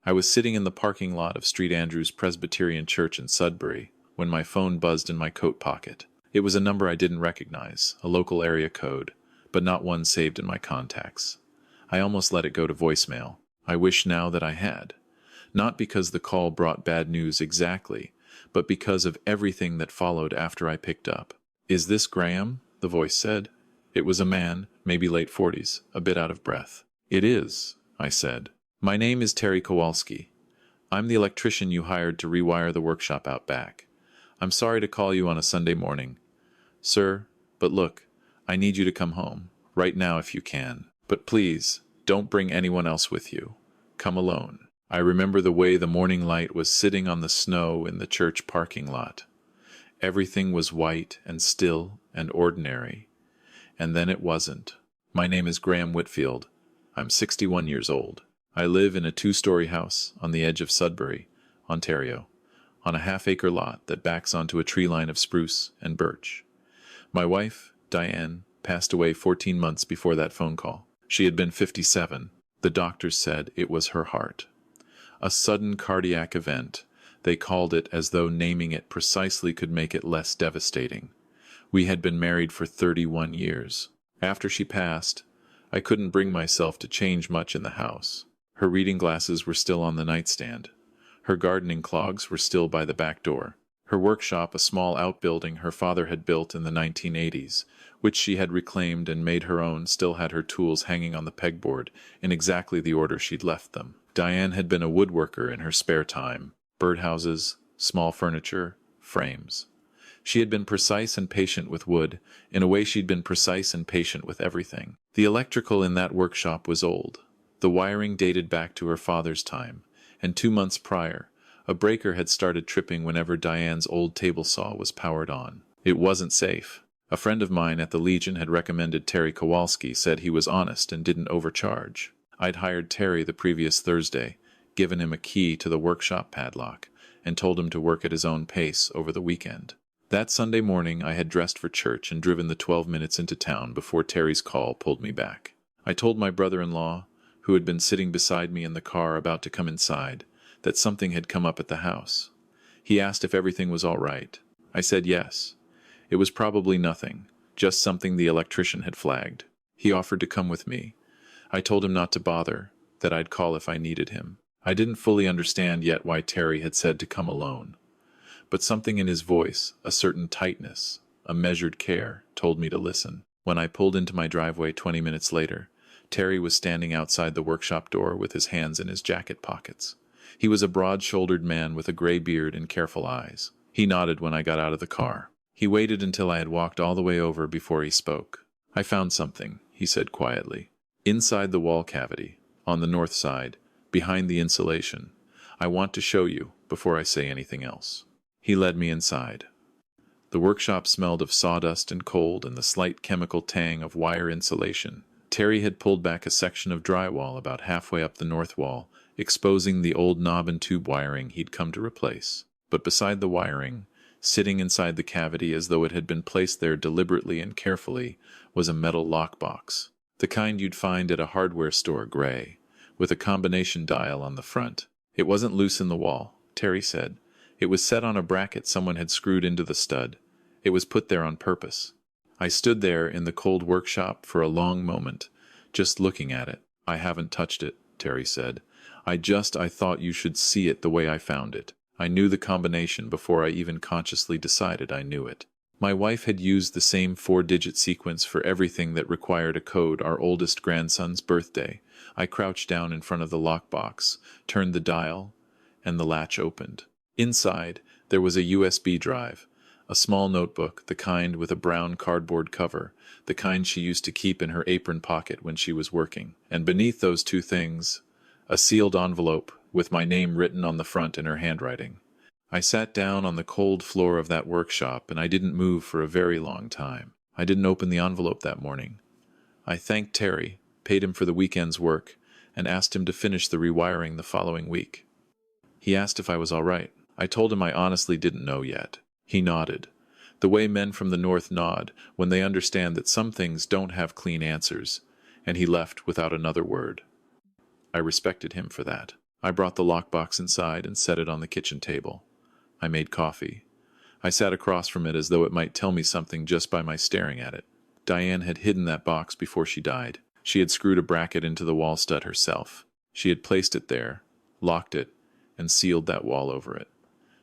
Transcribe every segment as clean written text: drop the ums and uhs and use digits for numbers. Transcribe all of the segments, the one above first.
I was sitting in the parking lot of St. Andrew's Presbyterian Church in Sudbury when my phone buzzed in my coat pocket. It was a number I didn't recognize, a local area code, but not one saved in my contacts. I almost let it go to voicemail. I wish now that I had. Not because the call brought bad news exactly, but because of everything that followed after I picked up. "Is this Graham?" the voice said. It was a man, maybe late 40s, a bit out of breath. "It is," I said. "My name is Terry Kowalski. I'm the electrician you hired to rewire the workshop out back. I'm sorry to call you on a Sunday morning, sir, but look, I need you to come home, right now if you can. But please, don't bring anyone else with you. Come alone." I remember the way the morning light was sitting on the snow in the church parking lot. Everything was white and still and ordinary. And then it wasn't. My name is Graham Whitfield. I'm 61 years old. I live in a 2-story house on the edge of Sudbury, Ontario, on a half-acre lot that backs onto a tree line of spruce and birch. My wife, Diane, passed away 14 months before that phone call. She had been 57. The doctors said it was her heart. A sudden cardiac event. They called it as though naming it precisely could make it less devastating. We had been married for 31 years. After she passed, I couldn't bring myself to change much in the house. Her reading glasses were still on the nightstand. Her gardening clogs were still by the back door. Her workshop, a small outbuilding her father had built in the 1980s, which she had reclaimed and made her own, still had her tools hanging on the pegboard in exactly the order she'd left them. Diane had been a woodworker in her spare time. Birdhouses, small furniture, frames. She had been precise and patient with wood. In a way, she'd been precise and patient with everything. The electrical in that workshop was old. The wiring dated back to her father's time, and 2 months prior, a breaker had started tripping whenever Diane's old table saw was powered on. It wasn't safe. A friend of mine at the Legion had recommended Terry Kowalski, said he was honest and didn't overcharge. I'd hired Terry the previous Thursday, given him a key to the workshop padlock, and told him to work at his own pace over the weekend. That Sunday morning I had dressed for church and driven the 12 minutes into town before Terry's call pulled me back. I told my brother-in-law, who had been sitting beside me in the car about to come inside, that something had come up at the house. He asked if everything was all right. I said yes. It was probably nothing, just something the electrician had flagged. He offered to come with me. I told him not to bother, that I'd call if I needed him. I didn't fully understand yet why Terry had said to come alone. But something in his voice, a certain tightness, a measured care, told me to listen. When I pulled into my driveway 20 minutes later, Terry was standing outside the workshop door with his hands in his jacket pockets. He was a broad-shouldered man with a gray beard and careful eyes. He nodded when I got out of the car. He waited until I had walked all the way over before he spoke. "I found something," he said quietly. "Inside the wall cavity, on the north side, behind the insulation. I want to show you before I say anything else." He led me inside. The workshop smelled of sawdust and cold and the slight chemical tang of wire insulation. Terry had pulled back a section of drywall about halfway up the north wall, exposing the old knob and tube wiring he'd come to replace. But beside the wiring, sitting inside the cavity as though it had been placed there deliberately and carefully, was a metal lockbox. The kind you'd find at a hardware store, gray, with a combination dial on the front. It wasn't loose in the wall, Terry said. It was set on a bracket someone had screwed into the stud. It was put there on purpose. I stood there in the cold workshop for a long moment, just looking at it. "I haven't touched it," Terry said. I thought you should see it the way I found it. I knew the combination before I even consciously decided I knew it. My wife had used the same 4-digit sequence for everything that required a code. Our oldest grandson's birthday. I crouched down in front of the lockbox, turned the dial, and the latch opened. Inside, there was a USB drive, a small notebook, the kind with a brown cardboard cover, the kind she used to keep in her apron pocket when she was working. And beneath those two things, a sealed envelope with my name written on the front in her handwriting. I sat down on the cold floor of that workshop, and I didn't move for a very long time. I didn't open the envelope that morning. I thanked Terry, paid him for the weekend's work, and asked him to finish the rewiring the following week. He asked if I was all right. I told him I honestly didn't know yet. He nodded, the way men from the north nod when they understand that some things don't have clean answers, and he left without another word. I respected him for that. I brought the lockbox inside and set it on the kitchen table. I made coffee. I sat across from it as though it might tell me something just by my staring at it. Diane had hidden that box before she died. She had screwed a bracket into the wall stud herself. She had placed it there, locked it, and sealed that wall over it.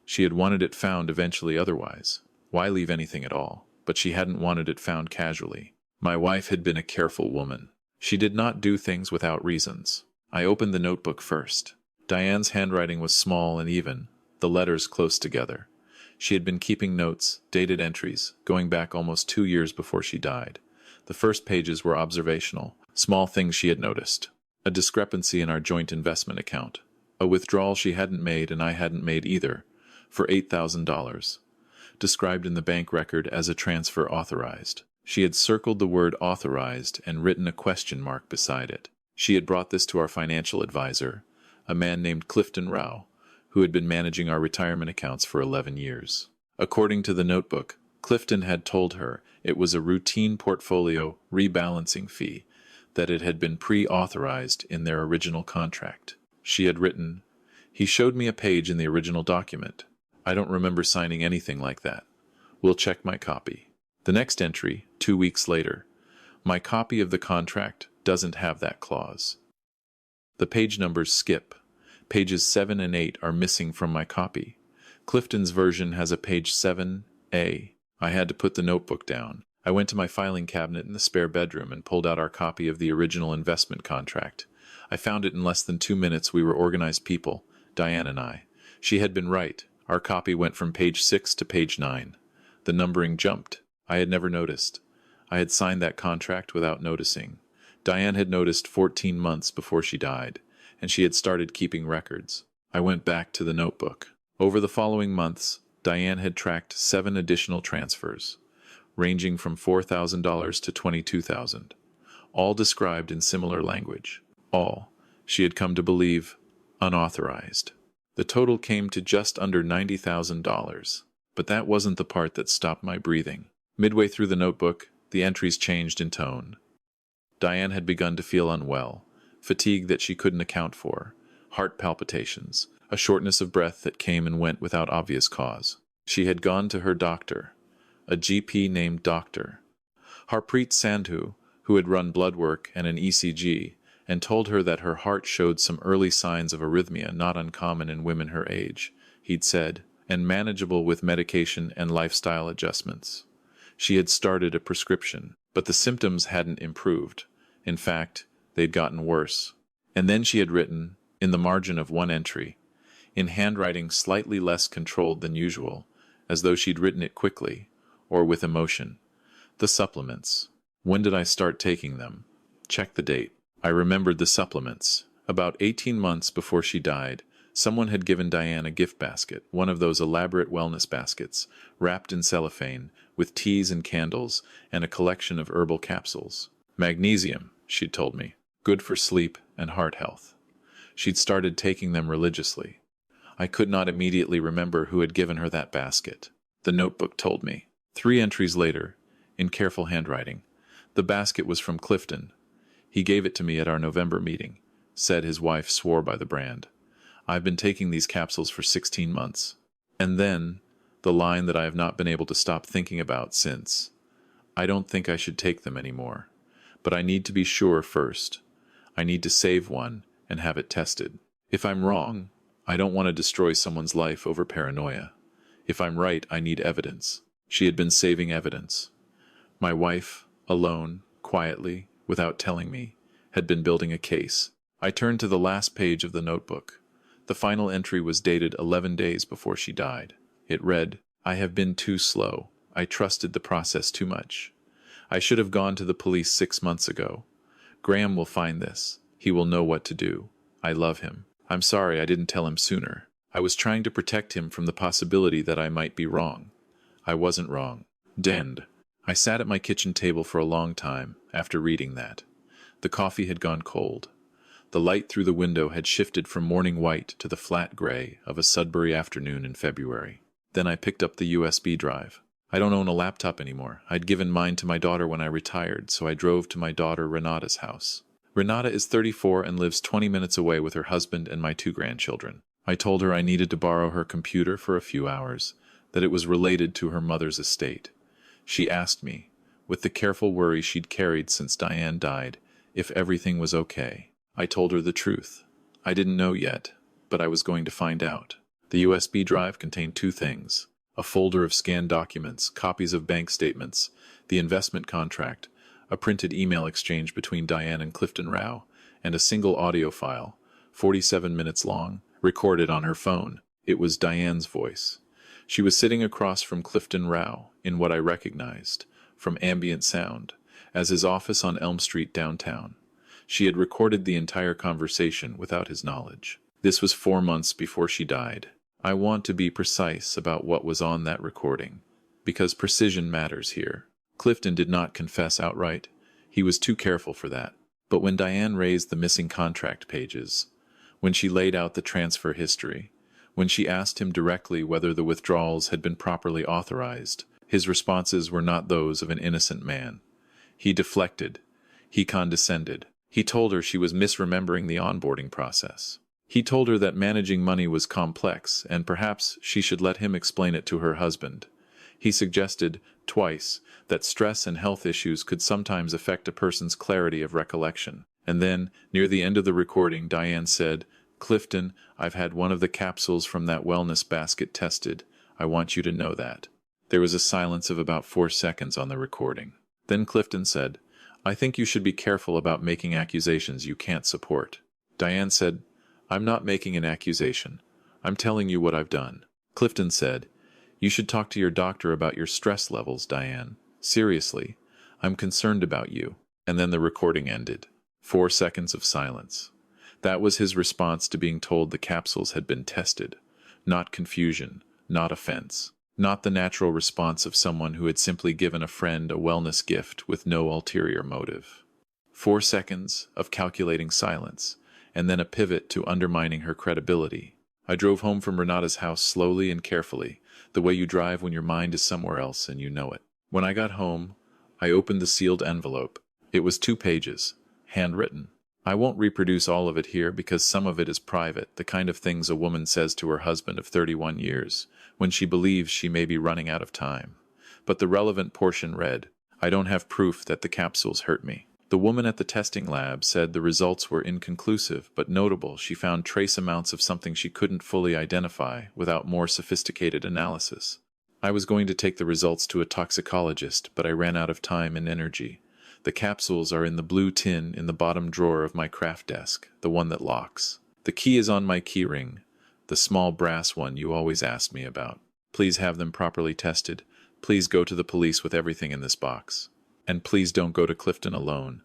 She had wanted it found eventually otherwise. Why leave anything at all? But she hadn't wanted it found casually. My wife had been a careful woman. She did not do things without reasons. I opened the notebook first. Diane's handwriting was small and even, the letters close together. She had been keeping notes, dated entries, going back almost 2 years before she died. The first pages were observational, small things she had noticed. A discrepancy in our joint investment account. A withdrawal she hadn't made and I hadn't made either, for $8,000. Described in the bank record as a transfer authorized. She had circled the word authorized and written a question mark beside it. She had brought this to our financial advisor, a man named Clifton Rao, who had been managing our retirement accounts for 11 years. According to the notebook, Clifton had told her it was a routine portfolio rebalancing fee, that it had been pre-authorized in their original contract. She had written, "He showed me a page in the original document. I don't remember signing anything like that. We'll check my copy." The next entry, 2 weeks later, "My copy of the contract doesn't have that clause." The page numbers skip. Pages 7 and 8 are missing from my copy. Clifton's version has a page 7A. I had to put the notebook down. I went to my filing cabinet in the spare bedroom and pulled out our copy of the original investment contract. I found it in less than 2 minutes. We were organized people, Diane and I. She had been right. Our copy went from page 6 to page 9. The numbering jumped. I had never noticed. I had signed that contract without noticing. Diane had noticed 14 months before she died, and she had started keeping records. I went back to the notebook. Over the following months, Diane had tracked 7 additional transfers, ranging from $4,000 to $22,000, all described in similar language. All, she had come to believe, unauthorized. The total came to just under $90,000, but that wasn't the part that stopped my breathing. Midway through the notebook, the entries changed in tone. Diane had begun to feel unwell, fatigue that she couldn't account for, heart palpitations, a shortness of breath that came and went without obvious cause. She had gone to her doctor, a GP named Dr. Harpreet Sandhu, who had run blood work and an ECG, and told her that her heart showed some early signs of arrhythmia not uncommon in women her age, he'd said, and manageable with medication and lifestyle adjustments. She had started a prescription, but the symptoms hadn't improved. In fact, they'd gotten worse. And then she had written, in the margin of one entry, in handwriting slightly less controlled than usual, as though she'd written it quickly, or with emotion, "The supplements. When did I start taking them? Check the date." I remembered the supplements. About 18 months before she died, someone had given Diane a gift basket, one of those elaborate wellness baskets, wrapped in cellophane, with teas and candles, and a collection of herbal capsules. Magnesium, she'd told me, good for sleep and heart health. She'd started taking them religiously. I could not immediately remember who had given her that basket. The notebook told me. 3 entries later, in careful handwriting, the basket was from Clifton. He gave it to me at our November meeting, said his wife swore by the brand. "I've been taking these capsules for 16 months. And then, the line that I have not been able to stop thinking about since. I don't think I should take them anymore. But I need to be sure first. I need to save one and have it tested. If I'm wrong, I don't want to destroy someone's life over paranoia. If I'm right, I need evidence." She had been saving evidence. My wife, alone, quietly, without telling me, had been building a case. I turned to the last page of the notebook. The final entry was dated 11 days before she died. It read, "I have been too slow. I trusted the process too much. I should have gone to the police 6 months ago. Graham will find this. He will know what to do. I love him. I'm sorry I didn't tell him sooner. I was trying to protect him from the possibility that I might be wrong. I wasn't wrong." Dend. I sat at my kitchen table for a long time after reading that. The coffee had gone cold. The light through the window had shifted from morning white to the flat gray of a Sudbury afternoon in February. Then I picked up the USB drive. I don't own a laptop anymore. I'd given mine to my daughter when I retired, so I drove to my daughter Renata's house. Renata is 34 and lives 20 minutes away with her husband and my 2 grandchildren. I told her I needed to borrow her computer for a few hours, that it was related to her mother's estate. She asked me, with the careful worry she'd carried since Diane died, if everything was okay. I told her the truth. I didn't know yet, but I was going to find out. The USB drive contained 2 things: a folder of scanned documents, copies of bank statements, the investment contract, a printed email exchange between Diane and Clifton Rao, and a single audio file, 47 minutes long, recorded on her phone. It was Diane's voice. She was sitting across from Clifton Rao, in what I recognized, from ambient sound, as his office on Elm Street downtown. She had recorded the entire conversation without his knowledge. This was 4 months before she died. I want to be precise about what was on that recording, because precision matters here. Clifton did not confess outright. He was too careful for that. But when Diane raised the missing contract pages, when she laid out the transfer history, when she asked him directly whether the withdrawals had been properly authorized, his responses were not those of an innocent man. He deflected. He condescended. He told her she was misremembering the onboarding process. He told her that managing money was complex, and perhaps she should let him explain it to her husband. He suggested, twice, that stress and health issues could sometimes affect a person's clarity of recollection. And then, near the end of the recording, Diane said, "Clifton, I've had one of the capsules from that wellness basket tested. I want you to know that." There was a silence of about 4 seconds on the recording. Then Clifton said, "I think you should be careful about making accusations you can't support." Diane said, "I'm not making an accusation. I'm telling you what I've done." Clifton said, "You should talk to your doctor about your stress levels, Diane. Seriously, I'm concerned about you." And then the recording ended. 4 seconds of silence. That was his response to being told the capsules had been tested. Not confusion, not offense, not the natural response of someone who had simply given a friend a wellness gift with no ulterior motive. 4 seconds of calculating silence, and then a pivot to undermining her credibility. I drove home from Renata's house slowly and carefully, the way you drive when your mind is somewhere else and you know it. When I got home, I opened the sealed envelope. It was 2 pages, handwritten. I won't reproduce all of it here because some of it is private, the kind of things a woman says to her husband of 31 years, when she believes she may be running out of time. But the relevant portion read, "I don't have proof that the capsules hurt me." The woman at the testing lab said the results were inconclusive, but notable. She found trace amounts of something she couldn't fully identify without more sophisticated analysis. I was going to take the results to a toxicologist, but I ran out of time and energy. The capsules are in the blue tin in the bottom drawer of my craft desk, the one that locks. The key is on my key ring, the small brass one you always asked me about. Please have them properly tested. Please go to the police with everything in this box. And please don't go to Clifton alone.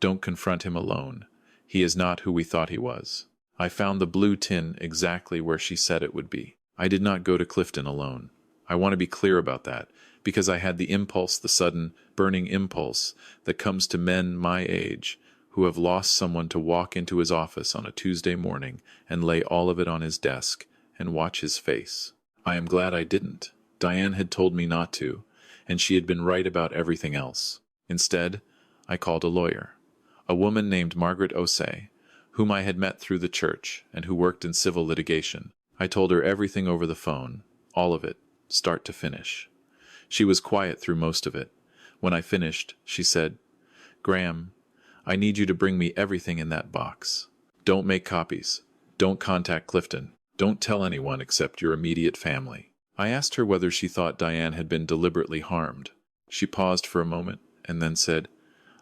Don't confront him alone. He is not who we thought he was. I found the blue tin exactly where she said it would be. I did not go to Clifton alone. I want to be clear about that, because I had the impulse, the sudden, burning impulse that comes to men my age who have lost someone, to walk into his office on a Tuesday morning and lay all of it on his desk and watch his face. I am glad I didn't. Diane had told me not to, and she had been right about everything else. Instead, I called a lawyer, a woman named Margaret Osei, whom I had met through the church and who worked in civil litigation. I told her everything over the phone, all of it, start to finish. She was quiet through most of it. When I finished, she said, "Graham, I need you to bring me everything in that box. Don't make copies. Don't contact Clifton. Don't tell anyone except your immediate family." I asked her whether she thought Diane had been deliberately harmed. She paused for a moment and then said,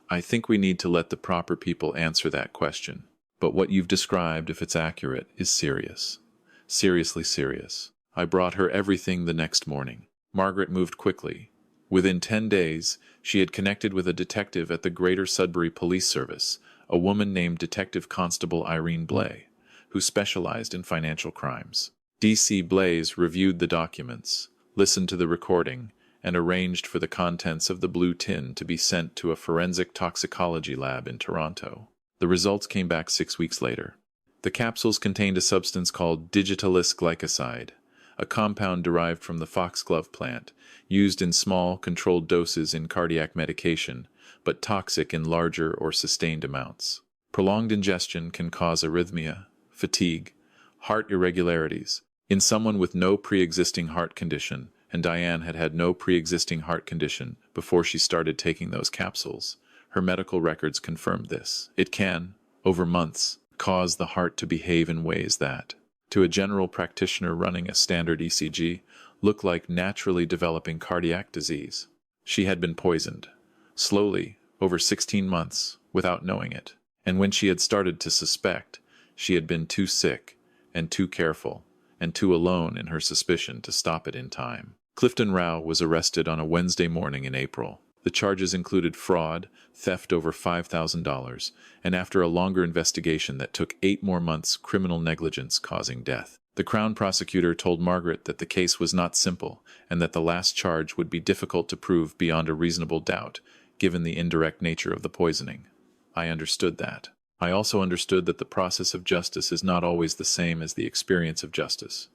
"I think we need to let the proper people answer that question. But what you've described, if it's accurate, is serious. Seriously serious." I brought her everything the next morning. Margaret moved quickly. Within 10 days, she had connected with a detective at the Greater Sudbury Police Service, a woman named Detective Constable Irene Blay, who specialized in financial crimes. D.C. Blaze reviewed the documents, listened to the recording, and arranged for the contents of the blue tin to be sent to a forensic toxicology lab in Toronto. The results came back 6 weeks later. The capsules contained a substance called digitalis glycoside, a compound derived from the foxglove plant, used in small, controlled doses in cardiac medication, but toxic in larger or sustained amounts. Prolonged ingestion can cause arrhythmia, fatigue, heart irregularities. In someone with no pre-existing heart condition, and Diane had had no pre-existing heart condition before she started taking those capsules, her medical records confirmed this. It can, over months, cause the heart to behave in ways that, to a general practitioner running a standard ECG, look like naturally developing cardiac disease. She had been poisoned, slowly, over 16 months, without knowing it. And when she had started to suspect, she had been too sick and too careful and too alone in her suspicion to stop it in time. Clifton Rao was arrested on a Wednesday morning in April. The charges included fraud, theft over $5,000, and after a longer investigation that took 8 more months, criminal negligence causing death. The Crown prosecutor told Margaret that the case was not simple and that the last charge would be difficult to prove beyond a reasonable doubt, given the indirect nature of the poisoning. I understood that. I also understood that the process of justice is not always the same as the experience of justice,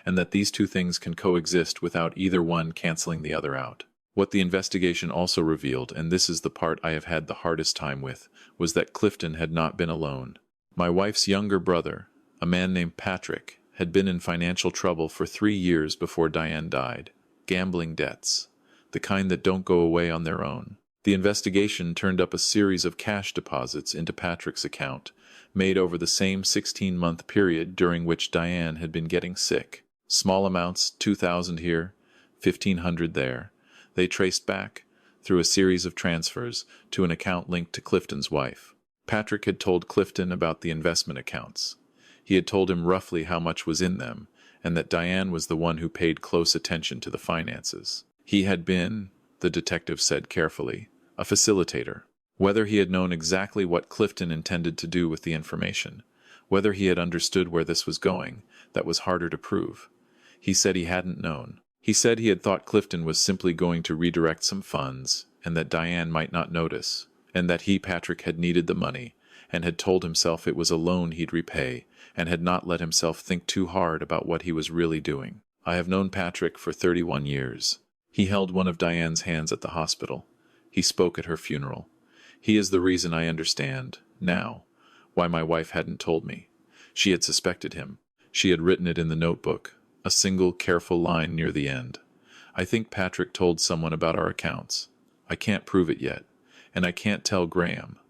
and that these two things can coexist without either one canceling the other out. What the investigation also revealed, and this is the part I have had the hardest time with, was that Clifton had not been alone. My wife's younger brother, a man named Patrick, had been in financial trouble for 3 years before Diane died. Gambling debts, the kind that don't go away on their own. The investigation turned up a series of cash deposits into Patrick's account, made over the same 16-month period during which Diane had been getting sick. Small amounts, $2,000 here, $1,500 there. They traced back, through a series of transfers, to an account linked to Clifton's wife. Patrick had told Clifton about the investment accounts. He had told him roughly how much was in them, and that Diane was the one who paid close attention to the finances. He had been, the detective said carefully, a facilitator. Whether he had known exactly what Clifton intended to do with the information, whether he had understood where this was going, that was harder to prove. He said he hadn't known. He said he had thought Clifton was simply going to redirect some funds, and that Diane might not notice, and that he, Patrick, had needed the money, and had told himself it was a loan he'd repay, and had not let himself think too hard about what he was really doing. I have known Patrick for 31 years. He held one of Diane's hands at the hospital. He spoke at her funeral. He is the reason I understand, now, why my wife hadn't told me. She had suspected him. She had written it in the notebook, a single careful line near the end. I think Patrick told someone about our accounts. I can't prove it yet, and I can't tell Graham.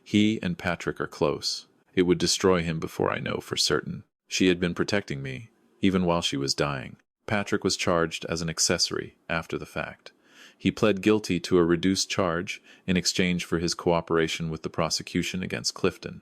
He and Patrick are close. It would destroy him before I know for certain. She had been protecting me, even while she was dying. Patrick was charged as an accessory after the fact. He pled guilty to a reduced charge in exchange for his cooperation with the prosecution against Clifton.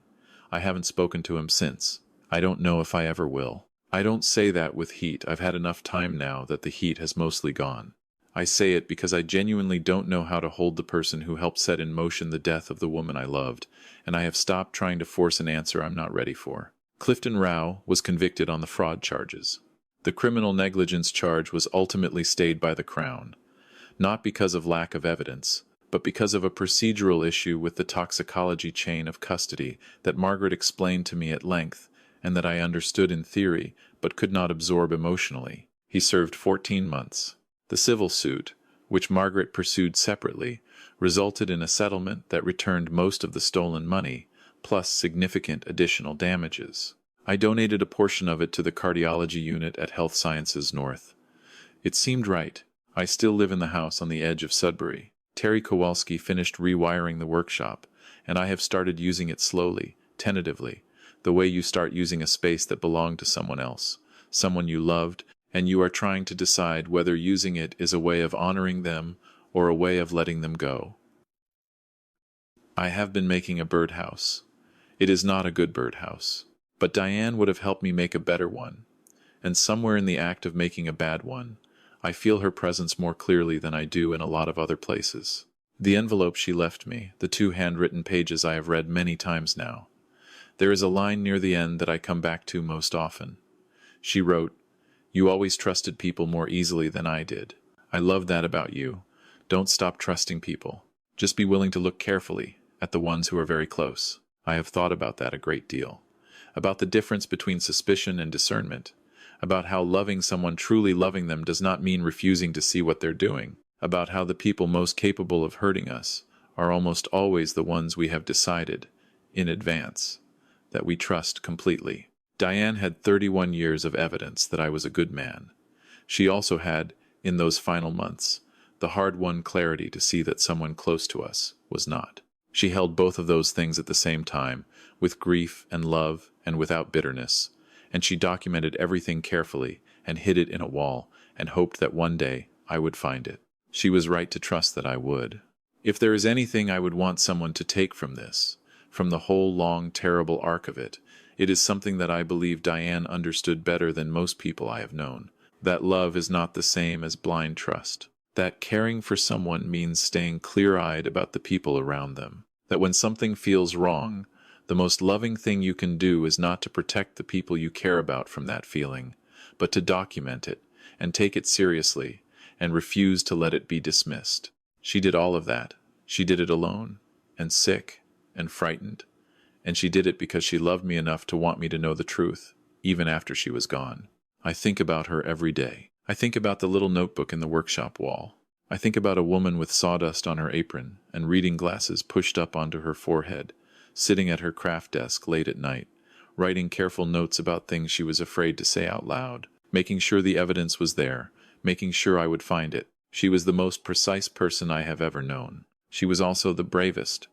I haven't spoken to him since. I don't know if I ever will. I don't say that with heat. I've had enough time now that the heat has mostly gone. I say it because I genuinely don't know how to hold the person who helped set in motion the death of the woman I loved, and I have stopped trying to force an answer I'm not ready for. Clifton Rao was convicted on the fraud charges. The criminal negligence charge was ultimately stayed by the Crown, not because of lack of evidence, but because of a procedural issue with the toxicology chain of custody that Margaret explained to me at length and that I understood in theory but could not absorb emotionally. He served 14 months. The civil suit, which Margaret pursued separately, resulted in a settlement that returned most of the stolen money, plus significant additional damages. I donated a portion of it to the cardiology unit at Health Sciences North. It seemed right. I still live in the house on the edge of Sudbury. Terry Kowalski finished rewiring the workshop, and I have started using it slowly, tentatively, the way you start using a space that belonged to someone else, someone you loved, and you are trying to decide whether using it is a way of honoring them or a way of letting them go. I have been making a birdhouse. It is not a good birdhouse, but Diane would have helped me make a better one, and somewhere in the act of making a bad one, I feel her presence more clearly than I do in a lot of other places. The envelope she left me, the 2 handwritten pages I have read many times now. There is a line near the end that I come back to most often. She wrote, "You always trusted people more easily than I did. I love that about you. Don't stop trusting people. Just be willing to look carefully at the ones who are very close." I have thought about that a great deal. About the difference between suspicion and discernment. About how loving someone, truly loving them, does not mean refusing to see what they're doing. About how the people most capable of hurting us are almost always the ones we have decided, in advance, that we trust completely. Diane had 31 years of evidence that I was a good man. She also had, in those final months, the hard-won clarity to see that someone close to us was not. She held both of those things at the same time, with grief and love and without bitterness, and she documented everything carefully and hid it in a wall and hoped that one day I would find it. She was right to trust that I would. If there is anything I would want someone to take from this, from the whole long, terrible arc of it, it is something that I believe Diane understood better than most people I have known. That love is not the same as blind trust. That caring for someone means staying clear-eyed about the people around them. That when something feels wrong, the most loving thing you can do is not to protect the people you care about from that feeling, but to document it and take it seriously and refuse to let it be dismissed. She did all of that. She did it alone, and sick, and frightened. And she did it because she loved me enough to want me to know the truth, even after she was gone. I think about her every day. I think about the little notebook in the workshop wall. I think about a woman with sawdust on her apron and reading glasses pushed up onto her forehead, sitting at her craft desk late at night, writing careful notes about things she was afraid to say out loud, making sure the evidence was there, making sure I would find it. She was the most precise person I have ever known. She was also the bravest,